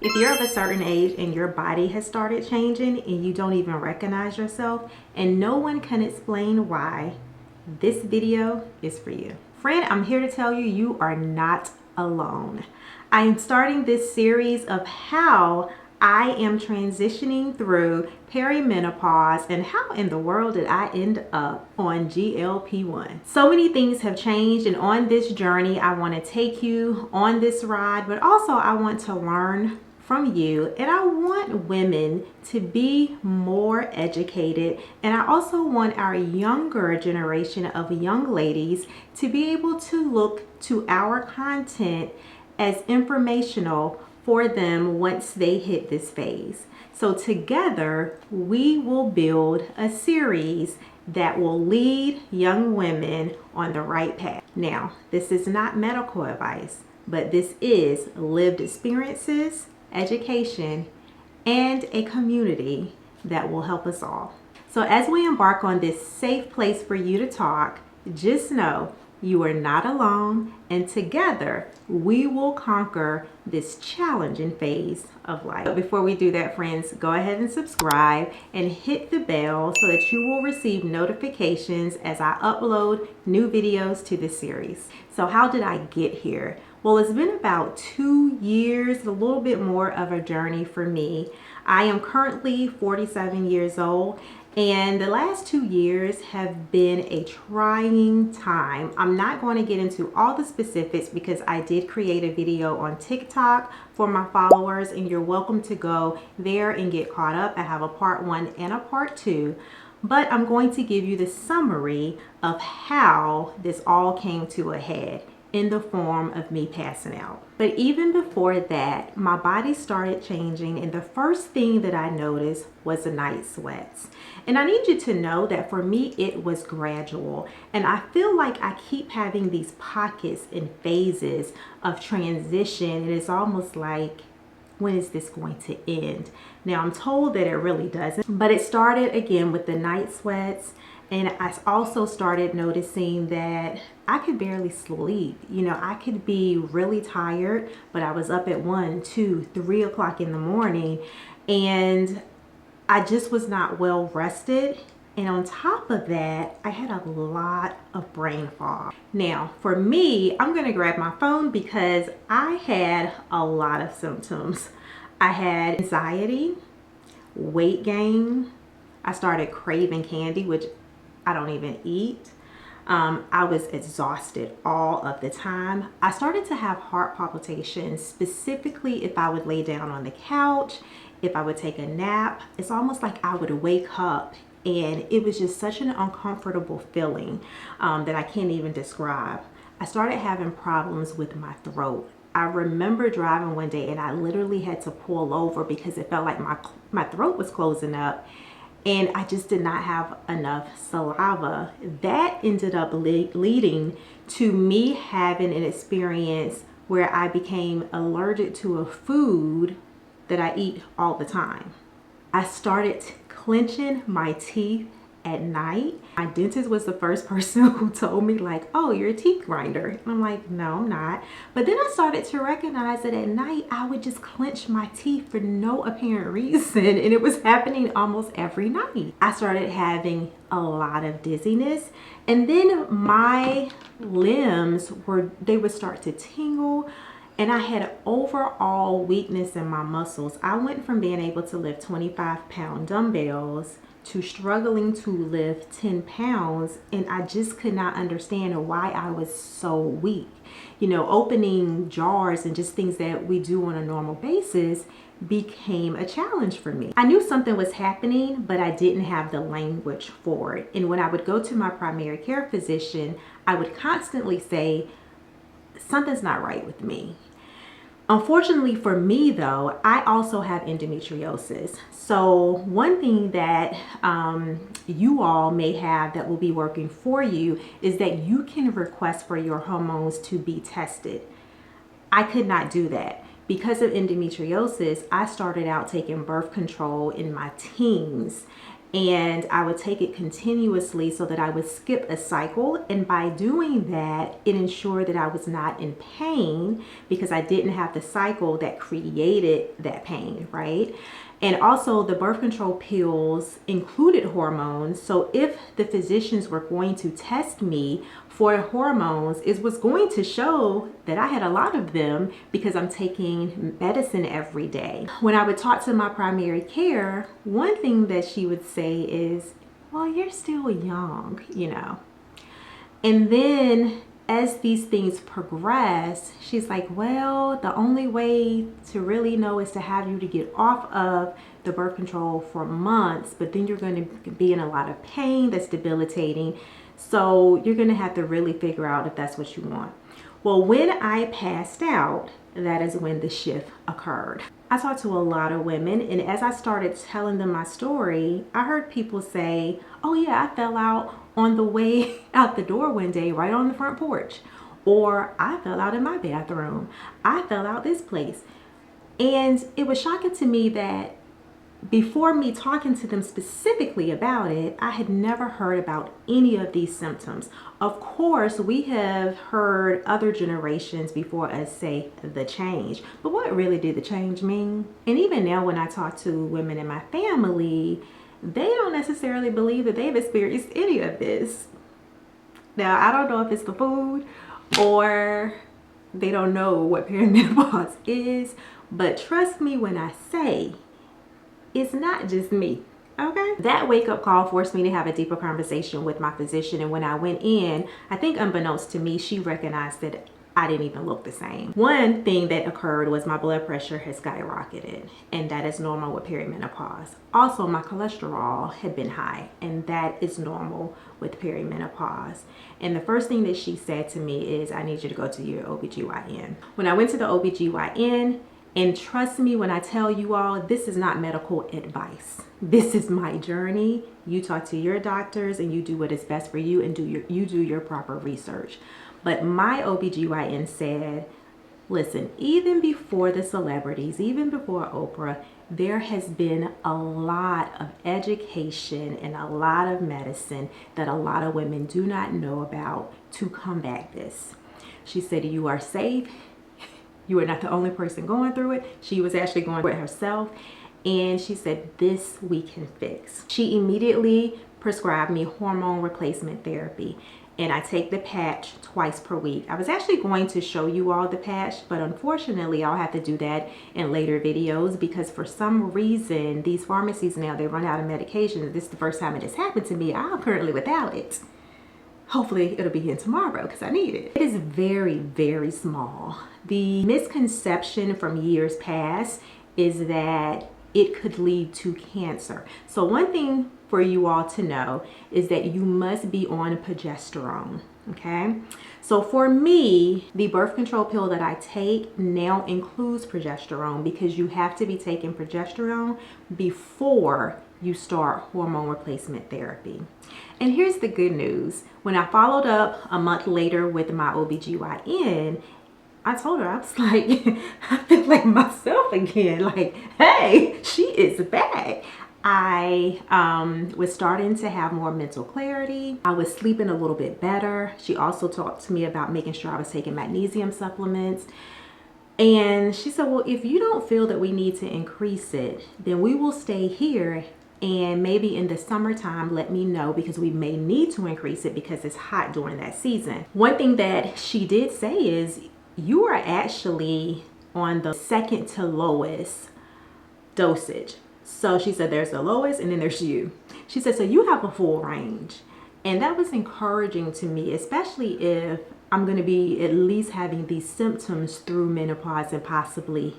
If you're of a certain age and your body has started changing and you don't even recognize yourself and no one can explain why, this video is for you. Friend, I'm here to tell you, you are not alone. I am starting this series of how I am transitioning through perimenopause and how in the world did I end up on GLP-1. So many things have changed, and on this journey I want to take you on this ride, but also I want to learn from you, and I want women to be more educated, and I also want our younger generation of young ladies to be able to look to our content as informational for them once they hit this phase. So together we will build a series that will lead young women on the right path. Now, this is not medical advice, but this is lived experiences, education, and a community that will help us all. So as we embark on this safe place for you to talk, just know you are not alone, and together we will conquer this challenging phase of life. But before we do that, friends, go ahead and subscribe and hit the bell so that you will receive notifications as I upload new videos to this series. So how did I get here? Well, it's been about 2 years, a little bit more of a journey for me. I am currently 47 years old, and the last 2 years have been a trying time. I'm not going to get into all the specifics because I did create a video on TikTok for my followers, and you're welcome to go there and get caught up. I have a part 1 and a part 2. But I'm going to give you the summary of how this all came to a head in the form of me passing out. But even before that, my body started changing, and the first thing that I noticed was the night sweats. And I need you to know that for me, it was gradual. And I feel like I keep having these pockets and phases of transition, and it's almost like, when is this going to end? Now, I'm told that it really doesn't, but it started again with the night sweats. And I also started noticing that I could barely sleep. You know, I could be really tired, but I was up at 1, 2, 3 o'clock in the morning, and I just was not well rested. And on top of that, I had a lot of brain fog. Now, for me, I'm gonna grab my phone because I had a lot of symptoms. I had anxiety, weight gain. I started craving candy, which I don't even eat. I was exhausted all of the time. I started to have heart palpitations, specifically if I would lay down on the couch, if I would take a nap. It's almost like I would wake up, and it was just such an uncomfortable feeling that I can't even describe. I started having problems with my throat. I remember driving one day and I literally had to pull over because it felt like my throat was closing up, and I just did not have enough saliva. That ended up leading to me having an experience where I became allergic to a food that I eat all the time. I started clenching my teeth at night. My dentist was the first person who told me, like, oh, you're a teeth grinder. And I'm like, no, I'm not. But then I started to recognize that at night I would just clench my teeth for no apparent reason, and it was happening almost every night. I started having a lot of dizziness, and then my limbs would start to tingle, and I had overall weakness in my muscles. I went from being able to lift 25-pound dumbbells to struggling to lift 10 pounds, and I just could not understand why I was so weak. You know, opening jars and just things that we do on a normal basis became a challenge for me. I knew something was happening, but I didn't have the language for it. And when I would go to my primary care physician, I would constantly say, something's not right with me. Unfortunately for me though, I also have endometriosis. So one thing that you all may have that will be working for you is that you can request for your hormones to be tested. I could not do that. Because of endometriosis, I started out taking birth control in my teens. and I would take it continuously so that I would skip a cycle. And by doing that, it ensured that I was not in pain because I didn't have the cycle that created that pain, right? And also the birth control pills included hormones. So if the physicians were going to test me for hormones, it was going to show that I had a lot of them because I'm taking medicine every day. When I would talk to my primary care, one thing that she would say is, well, you're still young, you know. And then as these things progress, she's like, well, the only way to really know is to have you to get off of the birth control for months, but then you're going to be in a lot of pain that's debilitating. So you're going to have to really figure out if that's what you want. Well, when I passed out, that is when the shift occurred. I talked to a lot of women, and as I started telling them my story, I heard people say, oh yeah, I fell out on the way out the door one day, right on the front porch. Or I fell out in my bathroom. I fell out this place. And it was shocking to me that before me talking to them specifically about it, I had never heard about any of these symptoms. Of course, we have heard other generations before us say the change, but what really did the change mean? And even now when I talk to women in my family, they don't necessarily believe that they've experienced any of this. Now, I don't know if it's the food or they don't know what perimenopause is, but trust me when I say it's not just me, okay? That wake-up call forced me to have a deeper conversation with my physician, and when I went in, I think unbeknownst to me, she recognized that I didn't even look the same. One thing that occurred was my blood pressure had skyrocketed, and that is normal with perimenopause. Also, my cholesterol had been high, and that is normal with perimenopause. And the first thing that she said to me is, I need you to go to your OBGYN. When I went to the OBGYN, and trust me when I tell you all, this is not medical advice. This is my journey. You talk to your doctors and you do what is best for you and you do your proper research. But my OBGYN said, listen, even before the celebrities, even before Oprah, there has been a lot of education and a lot of medicine that a lot of women do not know about to combat this. She said, you are safe. You are not the only person going through it. She was actually going through it herself. And she said, this we can fix. She immediately prescribed me hormone replacement therapy. And I take the patch twice per week. I was actually going to show you all the patch, but unfortunately I'll have to do that in later videos because for some reason, these pharmacies now, they run out of medication. This is the first time it has happened to me. I'm currently without it. Hopefully it'll be here tomorrow because I need it. It is very, very small. The misconception from years past is that it could lead to cancer. So one thing for you all to know is that you must be on progesterone, okay? So for me, the birth control pill that I take now includes progesterone because you have to be taking progesterone before you start hormone replacement therapy. And here's the good news. When I followed up a month later with my OBGYN, I told her, I was like, I feel like myself again. Like, hey, she is back. I was starting to have more mental clarity. I was sleeping a little bit better. She also talked to me about making sure I was taking magnesium supplements. And she said, well, if you don't feel that we need to increase it, then we will stay here. And maybe in the summertime, let me know because we may need to increase it because it's hot during that season. One thing that she did say is you are actually on the second to lowest dosage. So she said there's the lowest and then there's you. She said, so you have a full range. And that was encouraging to me, especially if I'm going to be at least having these symptoms through menopause and possibly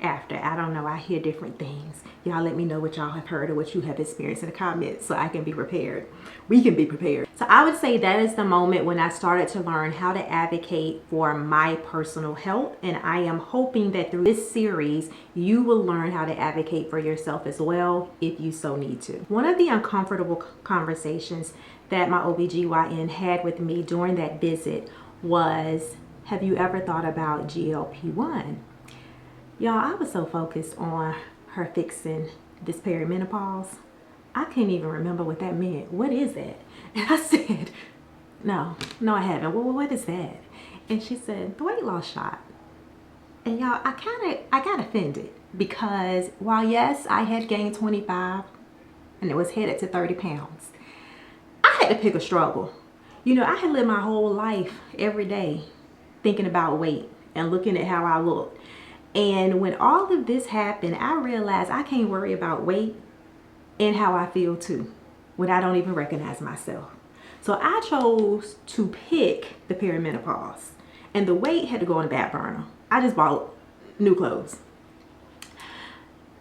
after. I don't know. I hear different things. Y'all let me know what y'all have heard or what you have experienced in the comments so I can be prepared. We can be prepared. So I would say that is the moment when I started to learn how to advocate for my personal health. And I am hoping that through this series, you will learn how to advocate for yourself as well if you so need to. One of the uncomfortable conversations that my OBGYN had with me during that visit was, have you ever thought about GLP-1? Y'all, I was so focused on her fixing this perimenopause I can't even remember what that meant. What is that? And I said, no, I haven't. Well, what is that? And she said, the weight loss shot. And y'all, I got offended because while yes, I had gained 25 and it was headed to 30 pounds, I had to pick a struggle. You know, I had lived my whole life every day thinking about weight and looking at how I looked. And when all of this happened, I realized I can't worry about weight and how I feel too, when I don't even recognize myself. So I chose to pick the perimenopause, and the weight had to go on the back burner. I just bought new clothes.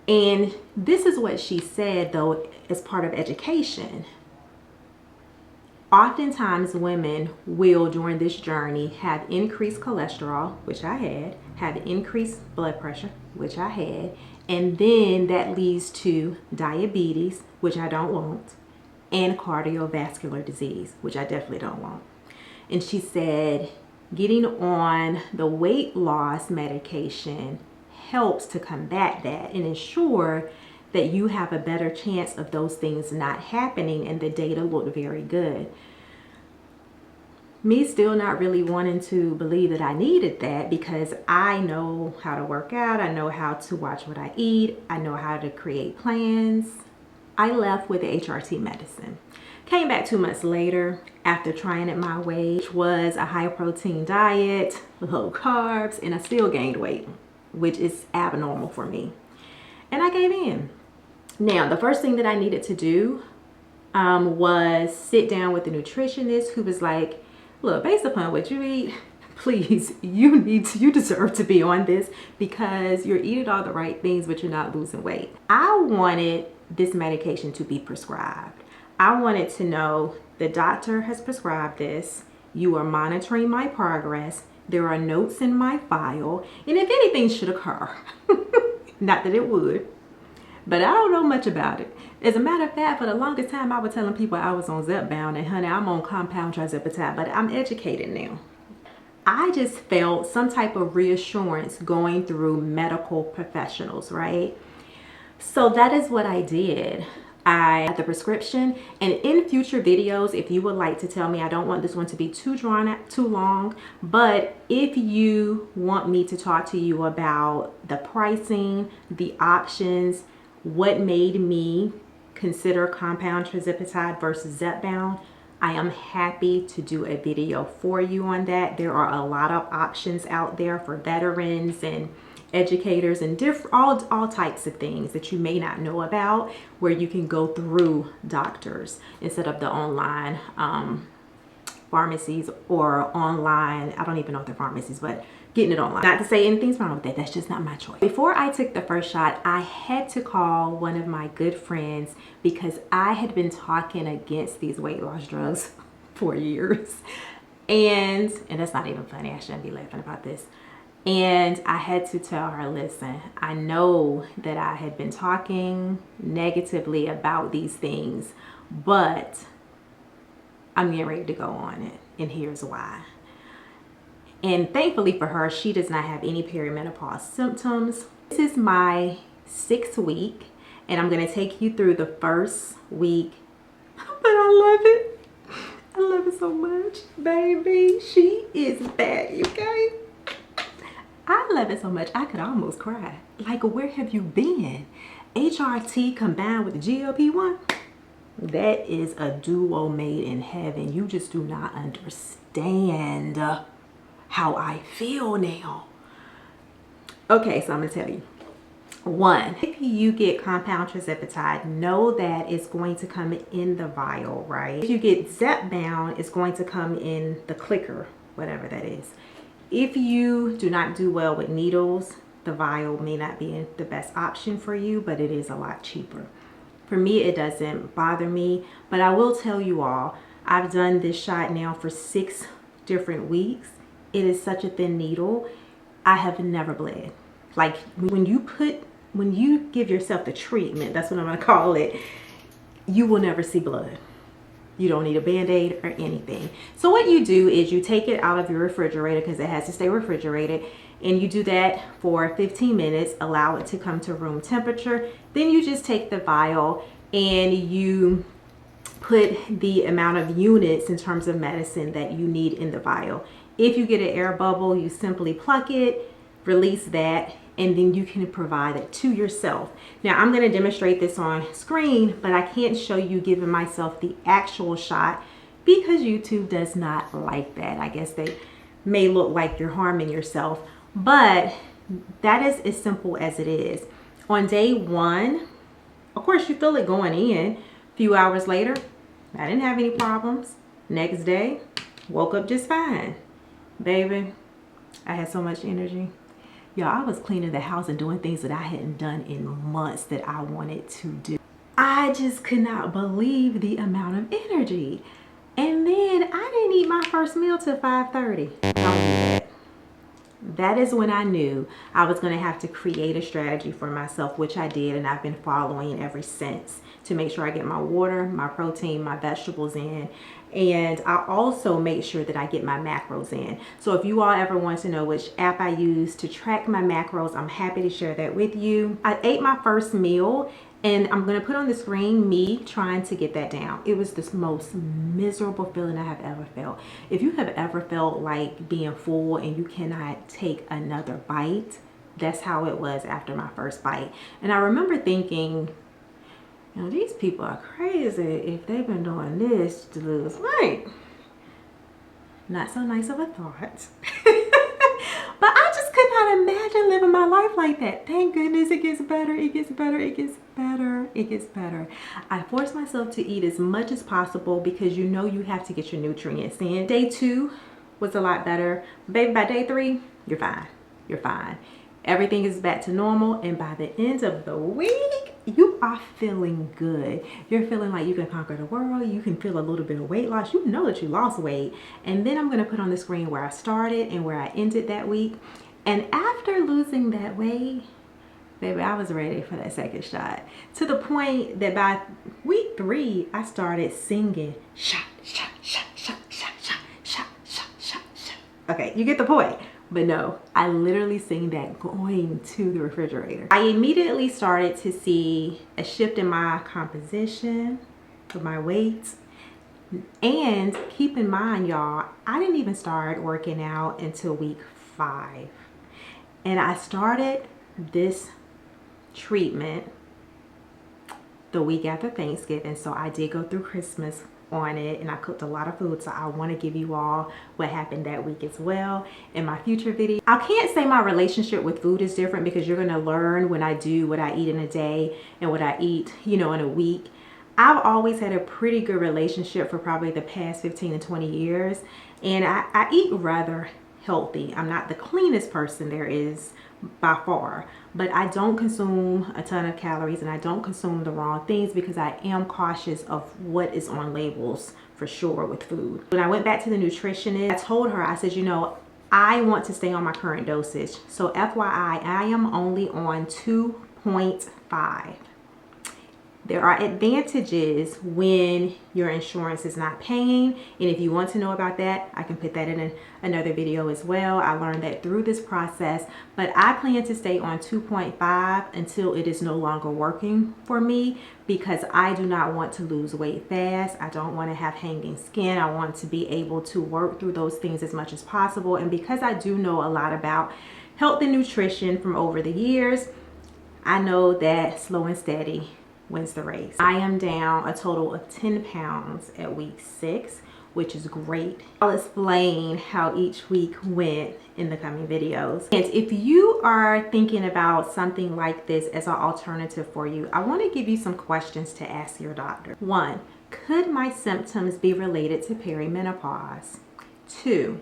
And this is what she said, though, as part of education. Oftentimes women will, during this journey, have increased cholesterol, which I had, have increased blood pressure, which I had, and then that leads to diabetes, which I don't want, and cardiovascular disease, which I definitely don't want. And she said getting on the weight loss medication helps to combat that and ensure that you have a better chance of those things not happening, and the data looked very good. Me still not really wanting to believe that I needed that, because I know how to work out, I know how to watch what I eat, I know how to create plans. I left with the HRT medicine. Came back 2 months later after trying it my way, which was a high protein diet, low carbs, and I still gained weight, which is abnormal for me. And I gave in. Now, the first thing that I needed to do was sit down with the nutritionist, who was like, look, based upon what you eat, please, you deserve to be on this, because you're eating all the right things, but you're not losing weight. I wanted this medication to be prescribed. I wanted to know the doctor has prescribed this, you are monitoring my progress, there are notes in my file, and if anything should occur, not that it would, but I don't know much about it. As a matter of fact, for the longest time, I was telling people I was on Zepbound, and honey, I'm on compound tirzepatide, but I'm educated now. I just felt some type of reassurance going through medical professionals, right? So that is what I did. I got the prescription, and in future videos, if you would like to tell me, I don't want this one to be too drawn out, too long, but if you want me to talk to you about the pricing, the options, what made me consider compound tirzepatide versus Zepbound, I am happy to do a video for you on that. There are a lot of options out there for veterans and educators and all types of things that you may not know about, where you can go through doctors instead of the online pharmacies, or online, I don't even know if they're pharmacies, but getting it online. Not to say anything's wrong with that, that's just not my choice. Before I took the first shot, I had to call one of my good friends, because I had been talking against these weight loss drugs for years. And that's not even funny, I shouldn't be laughing about this. And I had to tell her, listen, I know that I had been talking negatively about these things, but I'm getting ready to go on it, and here's why. And thankfully for her, she does not have any perimenopause symptoms. This is my 6th week, and I'm gonna take you through the first week, but I love it. I love it so much, baby. She is bad, you guys. I love it so much, I could almost cry. Like, where have you been? HRT combined with GLP-1? That is a duo made in heaven. You just do not understand how I feel now. Okay, so I'm gonna tell you. 1, if you get compound tirzepatide, know that it's going to come in the vial, right? If you get Zepbound, it's going to come in the clicker, whatever that is. If you do not do well with needles, the vial may not be the best option for you, but it is a lot cheaper. For me, it doesn't bother me, but I will tell you all, I've done this shot now for 6 different weeks. It is such a thin needle. I have never bled. Like, when you give yourself the treatment, that's what I'm gonna call it, you will never see blood. You don't need a Band-Aid or anything. So what you do is you take it out of your refrigerator, because it has to stay refrigerated, and you do that for 15 minutes, allow it to come to room temperature. Then you just take the vial and you put the amount of units in terms of medicine that you need in the vial. If you get an air bubble, you simply pluck it, release that, and then you can provide it to yourself. Now I'm going to demonstrate this on screen, but I can't show you giving myself the actual shot because YouTube does not like that. I guess they may look like you're harming yourself, but that is as simple as it is. On day 1, of course you feel it going in. A few hours later, I didn't have any problems. Next day, woke up just fine. Baby, I had so much energy. Y'all, I was cleaning the house and doing things that I hadn't done in months that I wanted to do. I just could not believe the amount of energy. And then I didn't eat my first meal till 5:30. Don't do that. That is when I knew I was going to have to create a strategy for myself, which I did, and I've been following ever since, to make sure I get my water, my protein, my vegetables in, and I also make sure that I get my macros in. So if you all ever want to know which app I use to track my macros, I'm happy to share that with you. I ate my first meal, and I'm going to put on the screen me trying to get that down. It was the most miserable feeling I have ever felt. If you have ever felt like being full and you cannot take another bite, that's how it was after my first bite. And I remember thinking, you know, these people are crazy if they've been doing this to lose weight. Not so nice of a thought. But I just could not imagine living my life like that. Thank goodness it gets better, it gets better, it gets better, it gets better. I force myself to eat as much as possible because you know you have to get your nutrients in. Day 2 was a lot better. Baby, by day 3, you're fine. You're fine. Everything is back to normal, and by the end of the week, you are feeling good. You're feeling like you can conquer the world. You can feel a little bit of weight loss. You know that you lost weight. And then I'm going to put on the screen where I started and where I ended that week. And after losing that weight, baby, I was ready for that second shot. To the point that by week 3, I started singing, shot, shot, shot, shot, shot, shot, shot, shot, shot, shot. Okay, you get the point. But no, I literally sing that going to the refrigerator. I immediately started to see a shift in my composition, of my weight. And keep in mind, y'all, I didn't even start working out until week 5. And I started this treatment the week after Thanksgiving. So I did go through Christmas on it, and I cooked a lot of food, so I want to give you all what happened that week as well in my future video. I can't say my relationship with food is different because you're going to learn when I do what I eat in a day and what I eat, you know, in a week. I've always had a pretty good relationship for probably the past 15 to 20 years, and I eat rather healthy. I'm not the cleanest person there is by far, but I don't consume a ton of calories and I don't consume the wrong things because I am cautious of what is on labels for sure with food. When I went back to the nutritionist, I told her, I said, you know, I want to stay on my current dosage. So FYI, I am only on 2.5. There are advantages when your insurance is not paying, and if you want to know about that, I can put that in another video as well. I learned that through this process, but I plan to stay on 2.5 until it is no longer working for me because I do not want to lose weight fast. I don't want to have hanging skin. I want to be able to work through those things as much as possible, and because I do know a lot about health and nutrition from over the years, I know that slow and steady wins the race. I am down a total of 10 pounds at week 6, which is great. I'll explain how each week went in the coming videos. And if you are thinking about something like this as an alternative for you, I want to give you some questions to ask your doctor. 1, could my symptoms be related to perimenopause? 2,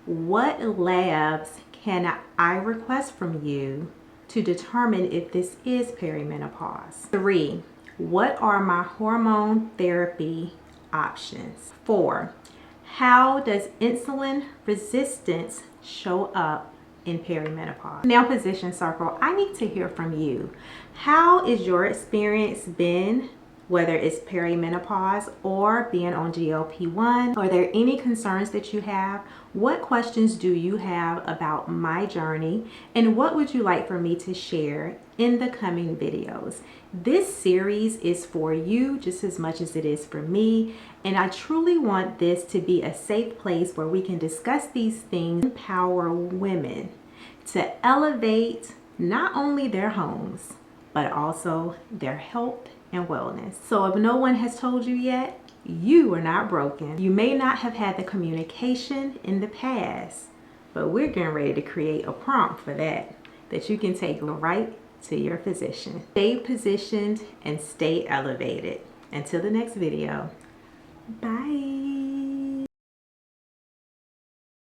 what labs can I request from you to determine if this is perimenopause? 3, what are my hormone therapy options? 4, how does insulin resistance show up in perimenopause? Now, position circle, I need to hear from you. How is your experience been, whether it's perimenopause or being on GLP-1? Are there any concerns that you have? What questions do you have about my journey? And what would you like for me to share in the coming videos. This series is for you just as much as it is for me, and I truly want this to be a safe place where we can discuss these things, empower women to elevate not only their homes, but also their health and wellness. So if no one has told you yet, you are not broken. You may not have had the communication in the past, but we're getting ready to create a prompt for that you can take right to your physician. Stay positioned and stay elevated. Until the next video, bye.